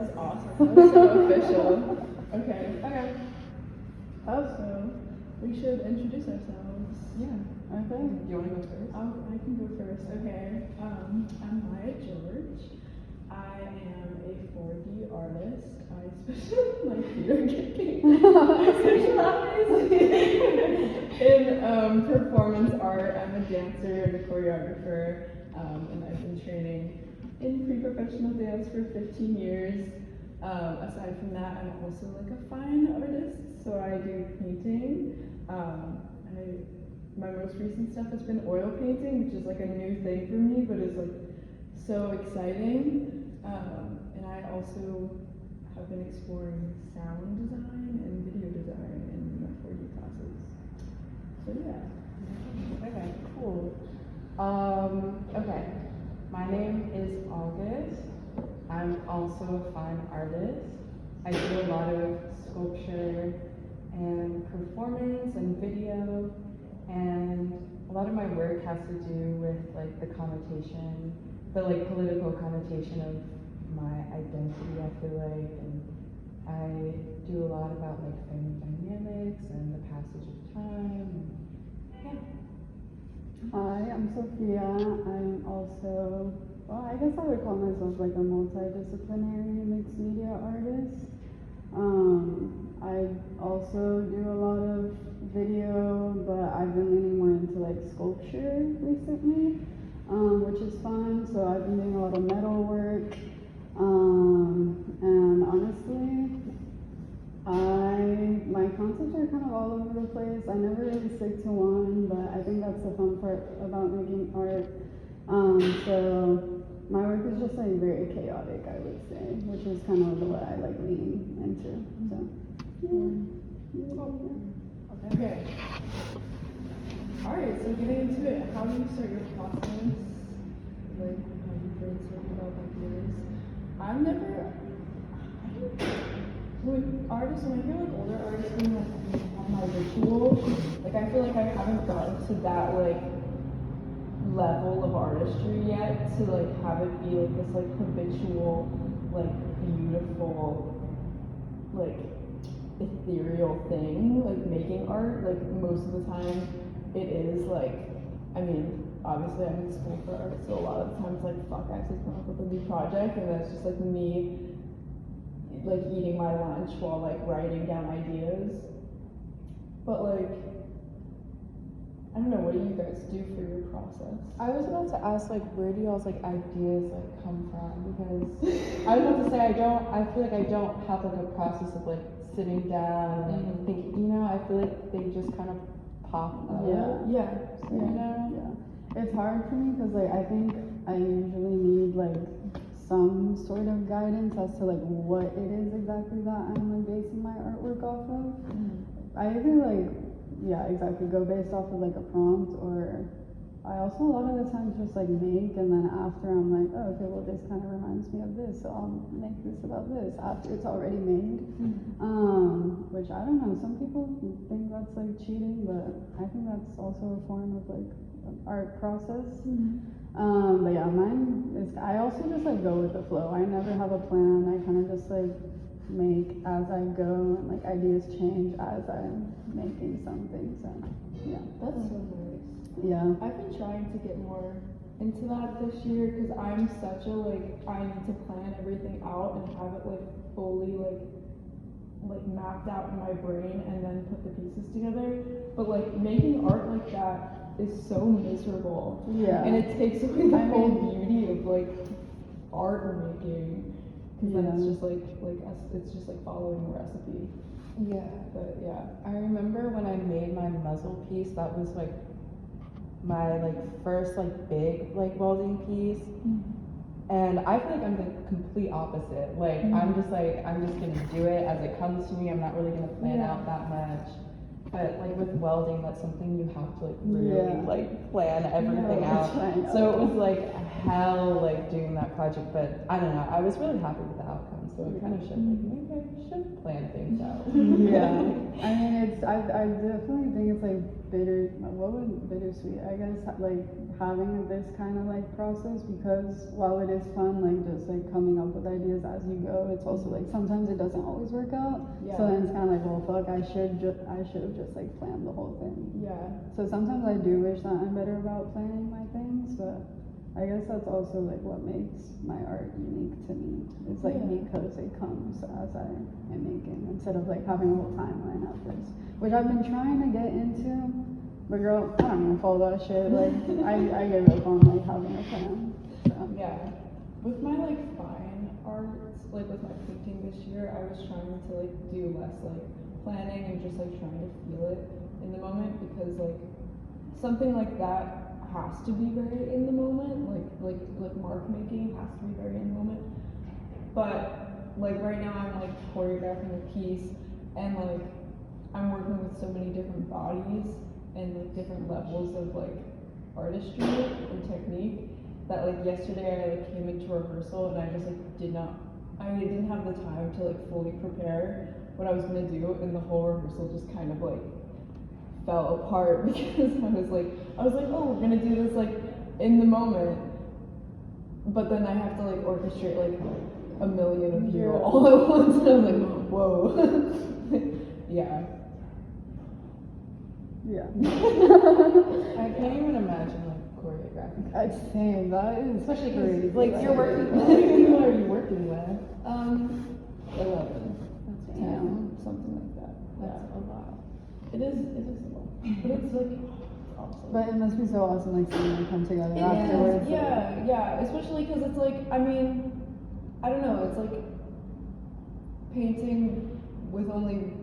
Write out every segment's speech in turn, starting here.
was awesome. That was so official. Okay. So we should introduce ourselves. Yeah. Okay. Do you want to go first? I can go first. Okay. I'm Giurgi. I am a 4D artist. I specialize in like theater kicking. In performance art. I'm a dancer and a choreographer, and I've been training in pre-professional dance for 15 years. Aside from that, I'm also like a fine artist, so I do painting. My most recent stuff has been oil painting, which is like a new thing for me, but is like so exciting. And I also have been exploring sound design and video design in my 4D classes. So yeah. Okay, cool. Okay. My name is August. I'm also a fine artist. I do a lot of sculpture and performance and video, and a lot of my work has to do with like the connotation, the like political connotation of my identity, I feel like, and I do a lot about like family dynamics and the passage of time. Yeah. Hi, I'm Sofia. I'm also, well, I guess I would call myself like a multidisciplinary mixed media artist. I also do a lot of video, but I've been leaning more into like sculpture recently, which is fun. So I've been doing a lot of metal work, and honestly, my concepts are kind of all over the place. I never really stick to one, but I think that's the fun part about making art. So my work is just like very chaotic, I would say, which is kind of what I like lean into. So Okay. Alright, so getting into it, how do you start your process? Like, how do you brainstorm about ideas? When I hear like older artists being like, on my ritual, like I feel like I haven't gotten to that like level of artistry yet to like have it be like this like habitual, like beautiful, like ethereal thing, like making art. Like most of the time it is like, I mean, obviously I'm in school for art, so a lot of the times like fuck, I have to come up with a new project, and that's just like me like eating my lunch while like writing down ideas. But like, I don't know, what do you guys do for your process? I was about to ask, like, where do y'all's like ideas like come from? Because I was about to say I feel like I don't have like a process of like sitting down and like thinking, you know, I feel like they just kind of pop up. yeah. You know? Yeah. It's hard for me because like I think I usually need like some sort of guidance as to like what it is exactly that I'm like basing my artwork off of. I either like, yeah, exactly, go based off of like a prompt, or I also a lot of the times just like make, and then after I'm like, oh, okay, well this kind of reminds me of this, so I'll make this about this after it's already made. Which I don't know, some people think that's like cheating, but I think that's also a form of like art process. But yeah, mine is, I also just like go with the flow. I never have a plan. I kind of just like make as I go, and like ideas change as I'm making something. So yeah, That's so nice. yeah. I've been trying to get more into that this year because I'm such a like, I need to plan everything out and have it like fully like mapped out in my brain and then put the pieces together. But like making art like that is so miserable. Yeah. And it takes away the whole beauty of like art making. Because then it's just like it's just like following a recipe. Yeah. But yeah. I remember when I made my muzzle piece, that was like my like first like big like welding piece. And I feel like I'm the complete opposite. Like I'm just gonna do it as it comes to me. I'm not really gonna plan out that much. But like with welding, that's something you have to like really like plan everything out. So it was like hell like doing that project, but I don't know. I was really happy with the outcome. So it kind of showed like maybe I should plan things out. Yeah. I mean, I definitely think it's like bittersweet, I guess, like having this kind of like process, because while it is fun, like just like coming up with ideas as you go, it's also like sometimes it doesn't always work out. Yeah. So then it's kind of like, well, fuck, I should have just like planned the whole thing. Yeah. So sometimes I do wish that I'm better about planning my things, but I guess that's also like what makes my art unique to me. It's like because it comes as I am making, instead of like having a whole timeline at first, which I've been trying to get into. But girl, I don't even follow that shit. Like I give up on like having a plan. So. Yeah. With my like fine arts, like with my painting this year, I was trying to like do less like planning and just like trying to feel it in the moment, because like something like that has to be very in the moment, like mark making has to be very in the moment. But like right now I'm like choreographing a piece, and like I'm working with so many different bodies and like different levels of like artistry and technique, that like yesterday I like came into rehearsal and I just like I didn't have the time to like fully prepare what I was gonna do, and the whole rehearsal just kind of like fell apart because I was like, oh, we're gonna do this like in the moment, but then I have to like orchestrate like a million of you all at once. And I was like, whoa. Yeah. Yeah. I can't even imagine like choreographing. I'd say that is Especially crazy. because like you're working. How many people are you working with? 11. That's 10, something like that. That's a lot. It is a lot. But it's like awesome. But it must be so awesome, like seeing them come together afterwards. Yeah, especially because it's like, I mean, I don't know, it's like painting with only,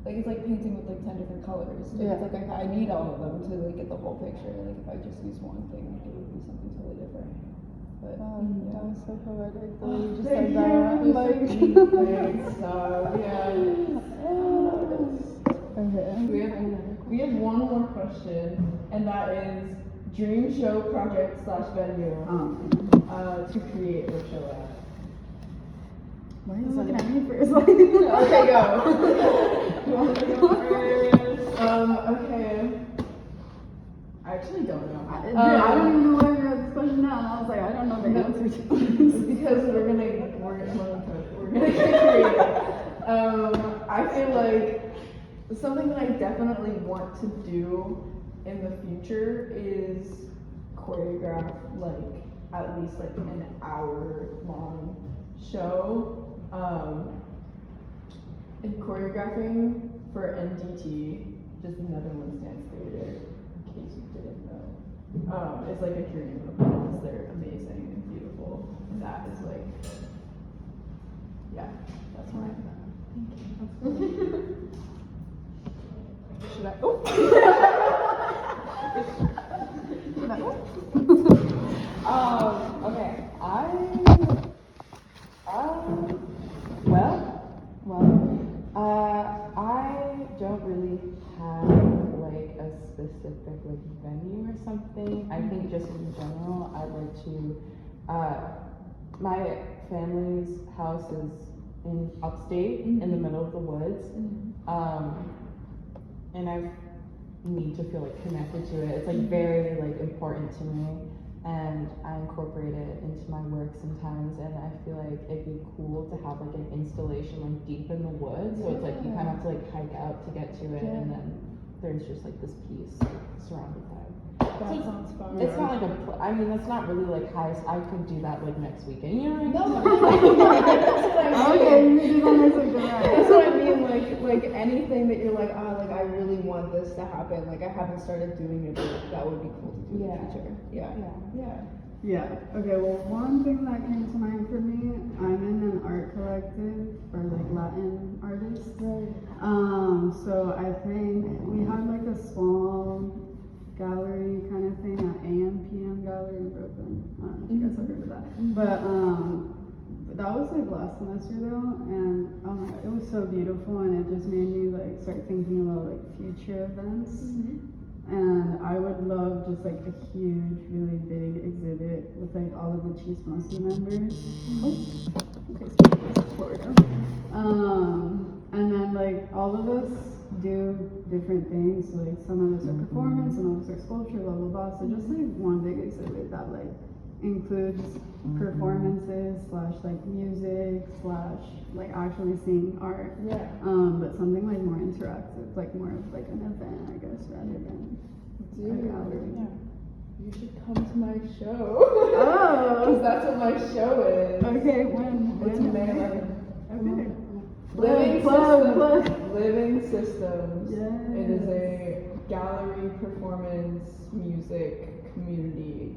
like it's like painting with like 10 different colors. Like, it's like I need all of them to like get the whole picture. Like if I just use one thing, like, it would be something totally different. But Wow, that was so poetic. Oh, Just thank like that. you. Like, Thanks. Yeah. okay. We have one more question, and that is dream show project / venue to create or show at. Why are you looking at me first? Like, Okay, go. You want to go first? Okay. I actually don't know. I don't even know why we got this question now. And I was like, I don't know the answer to this. Because we're gonna get creative. I feel like something that I definitely want to do in the future is choreograph like at least like an hour-long show. And choreographing for NDT, just the Netherlands Dance Theater, in case you didn't know, is like a dream of mine. They're amazing and beautiful, and that is like, yeah, that's mine. Thank you. Should I? Oh. Okay. I don't really have like a specific like venue or something. I think just in general, I'd like to. My family's house is in upstate, in the middle of the woods, and I need to feel like connected to it. It's like very like important to me, and I incorporate it into my work sometimes, and I feel like it'd be cool to have like an installation like deep in the woods, so it's like you kind of have to like hike out to get to it, and then there's just like this piece surrounded by it. That sounds fun. It's not like I mean, that's not really like high. I could do that like next weekend. You know what I mean? Okay, you can do that next week, right? That's what I mean. Like anything that you're like, like I really want this to happen. Like I haven't started doing it, but that would be cool to do in the future. Yeah. Okay, well, one thing that came to mind for me, I'm in an art collective for like Latin artists. Right. So I think we had like a small gallery kind of thing at AM/PM Gallery in Brooklyn. I don't know if you guys have heard of that. But that was like last semester though, and oh my god, it was so beautiful, and it just made me like start thinking about like future events. And I would love just like a huge, really big exhibit with like all of the Chismosi members. Okay, so Florida. And then like all of us do different things. So, like some of us are performance, some of us are sculpture, blah blah blah. So just like one big exhibit that like includes performances slash like music slash like actually seeing art. Yeah. But something like more interactive, like more of like an event, I guess, rather than a Dude, gallery. yeah. You should come to my show. Oh. Because that's what my show is. Okay, when? It's May 11th. Okay. Living Plug, Systems. plug. Living Systems. Yes. It is a gallery, performance, music, community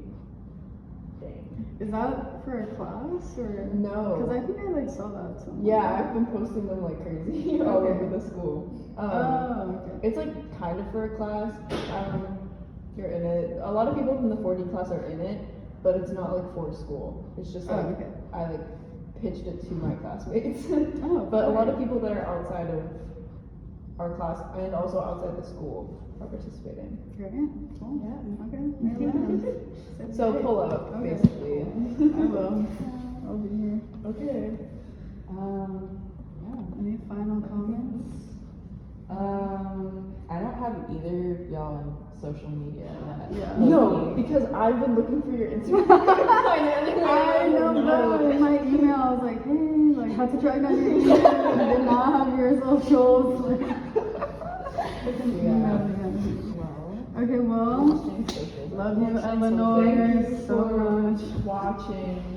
thing. Is that for a class or? No. Because I think I like saw that somewhere. Yeah, I've been posting them like crazy all Okay. over the school. Oh, okay. It's like kind of for a class. You're in it. A lot of people from the 4D class are in it, but it's not like for school. It's just like Oh, okay. I like pitched it to my classmates. Oh, But a lot of great. people that are outside of our class and also outside the school are participating. Great. Cool. Yeah. Okay. I learned. So pull up, Okay. basically. I will. I'll be here. Okay. Yeah. Any final comments? I don't have either of y'all on social media. Yeah. No, because I've been looking for your Instagram. I I know, no. In my email, I was like, hey, like, had to track down your email. Did not have your socials. Like, Well, okay, well, love you, Thank Eleanor, you so for much. watching